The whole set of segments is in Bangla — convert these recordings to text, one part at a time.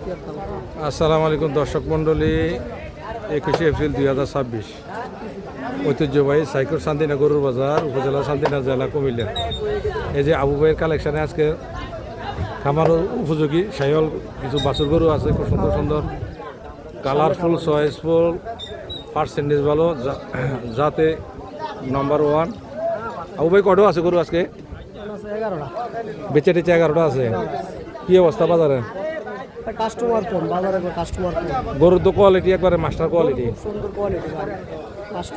আসসালামু আলাইকুম দর্শক মণ্ডলী, 21শে এপ্রিল 2026 ঐতিহ্যবাহী সাইকুর শান্তিনা গরুর বাজার, উপজেলা শান্তিনা, জেলা কুমিল্লা। এই যে আবু ভাইয়ের কালেকশানে আজকে খামার উপযোগী সাইহল কিছু বাছুর গরু আছে, খুব সুন্দর সুন্দর, কালারফুল, চয়েসফুল, পার্সেন্টেজ ভালো, যাতে নাম্বার 1। আবু ভাই কটাও আছে গরু আজকে? বেচে টেচে 11টা আছে। কি অবস্থা বাজারে? কাস্টমার কম, বাজারে কাস্টমার কম। গরুর তো কোয়ালিটি একবারে মাস্টার কোয়ালিটি, সুন্দর কোয়ালিটি,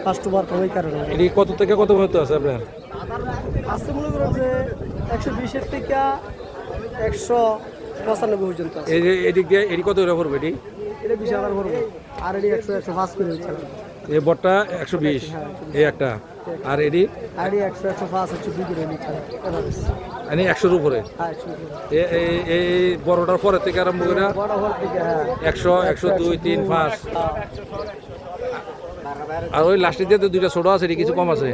কাস্টমার কম। এই কারণে এটি কত থেকে কত পর্যন্ত আছে আপনার? আজকে মনে করেন যে 120-এর থেকে 195 পর্যন্ত আছে। এই যে এদিক দিয়ে এটি কত করে পড়বে? এটি এটা 20,000 পড়বে, আর এটি 100-105 করে হচ্ছে। এই বটটা 120, এই একটা, আর এটি আর এটি 100-105 102 করে নিচ্ছে। মানে 100-র উপরে। হ্যাঁ, এই বড়টার পরে থেকে আরম্ভ করে বড় হল থেকে 100, 102, 3, 5, আর ওই লাস্টের দিয়ে তো দুইটা ছোট আছে, এটি কিছু কম আছে।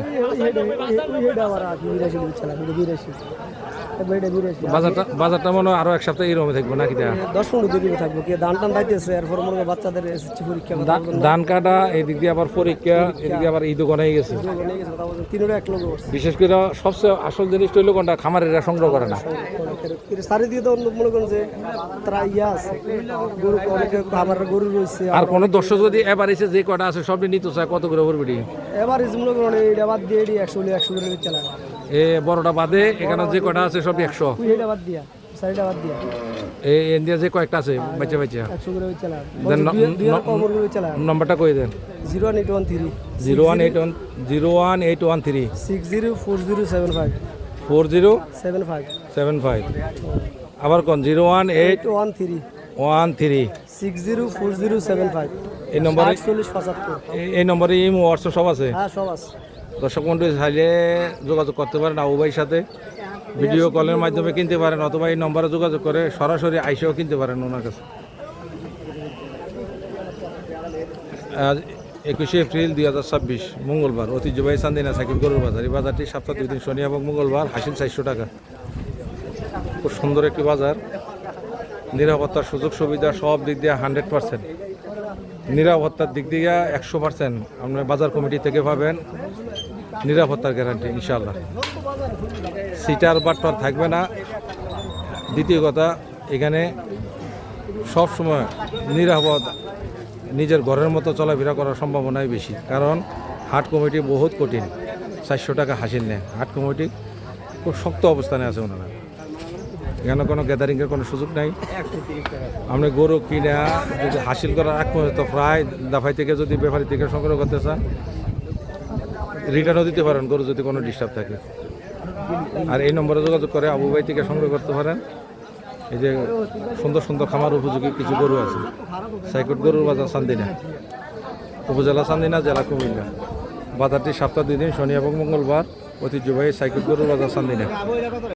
বাজারটা মনে হয় আরো এক সপ্তাহ এরকম থাকবো নাকি? 10-15 দিন থাকবো। কি ধান টান দাইতেছে, এরপর মনে হয় বাচ্চাদের এসএসসি পরীক্ষা, ধান কাটা, এদিক দিয়ে আবার পরীক্ষা, এদিক দিয়ে আবার ঈদও গনাই গেছে। বিশেষ করে সবচেয়ে আসল জিনিস হইল কোনটা, খামারেরা সংগ্রহ করে না। সারি দিয়ে তো মনে করেন যে তারা ইয়া আছে, গরু অনেকে খামারের গরু রয়েছে। আর কোন দর্শক যদি এবার এসে যে কটা আছে সব নিতে চায়, কত করে পড়বে? এবার মনে করেন এটা বাদ দিয়ে 100 করে চালায়। এ বড়টা বাদে এখানে যে কটা আছে সব 100। এটা বাদ দিয়া, সারিটা বাদ দিয়া, এই ইন্ডিয়া যে কয়েকটা আছে বাচ্চা বাচ্চা 100 করে চালায়। নম্বরটা কই দেন? 01813 01813 604075 4075। আবার কোন? 01813 604075। এই নম্বরে 4075। এই নম্বরে ইমো হোয়াটসঅ্যাপ সব আছে? হ্যাঁ, সব আছে। দর্শক মন্ডলী চাইলে যোগাযোগ করতে পারেন আবু ভাইয়ের সাথে, ভিডিও কলের মাধ্যমে কিনতে পারেন, অথবা এই নম্বরে যোগাযোগ করে সরাসরি আইসেও কিনতে পারেন ওনার কাছে। আজ 21শে এপ্রিল 2026 মঙ্গলবার, ঐতিহ্যবাহী চান্দিনা সাইকেল গরুর বাজার। এই বাজারটি সপ্তাহে 2 দিন, শনি এবং মঙ্গলবার, হাসিল 400 টাকা। খুব সুন্দর একটি বাজার, নিরাপত্তার সুযোগ সুবিধা সব দিক দিয়ে 100%। নিরাপত্তার দিক দিয়ে 100% আপনার বাজার কমিটি থেকে পাবেন নিরাপত্তার গ্যারান্টি ইনশাআল্লাহ। সিটার বাটপার থাকবে না। দ্বিতীয় কথা, এখানে সব সময় নিরাপদ, নিজের ঘরের মতো চলাফেরা করার সম্ভাবনাই বেশি, কারণ হাট কমিটি বহুত কঠিন। 400 টাকা হাসিল নেয়। হাট কমিটি খুব শক্ত অবস্থানে আছে ওনারা। এখানে কোনো গ্যাদারিংয়ের কোনো সুযোগ নাই। আপনি গরু কিনা যদি হাসিল করার এক পর্যন্ত প্রায় দাফাই থেকে যদি ব্যাপারী থেকে সংগ্রহ করতে চান, রিটার্নও দিতে পারেন গরু যদি কোনো ডিস্টার্ব থাকে। আর এই নম্বরে যোগাযোগ করে আবু ভাই থেকে সংগ্রহ করতে পারেন। এই যে সুন্দর সুন্দর খামার উপযোগী কিছু গরু আছে। সাইকুট গরুর বাজার, চান্দিনা, উপজেলা চান্দিনা, জেলা কুমিল্লা। বাজারটি সপ্তাহে 2 দিন, শনি এবং মঙ্গলবার, ঐতিহ্যবাহী সাইকুট গরুর বাজার, চান্দিনা।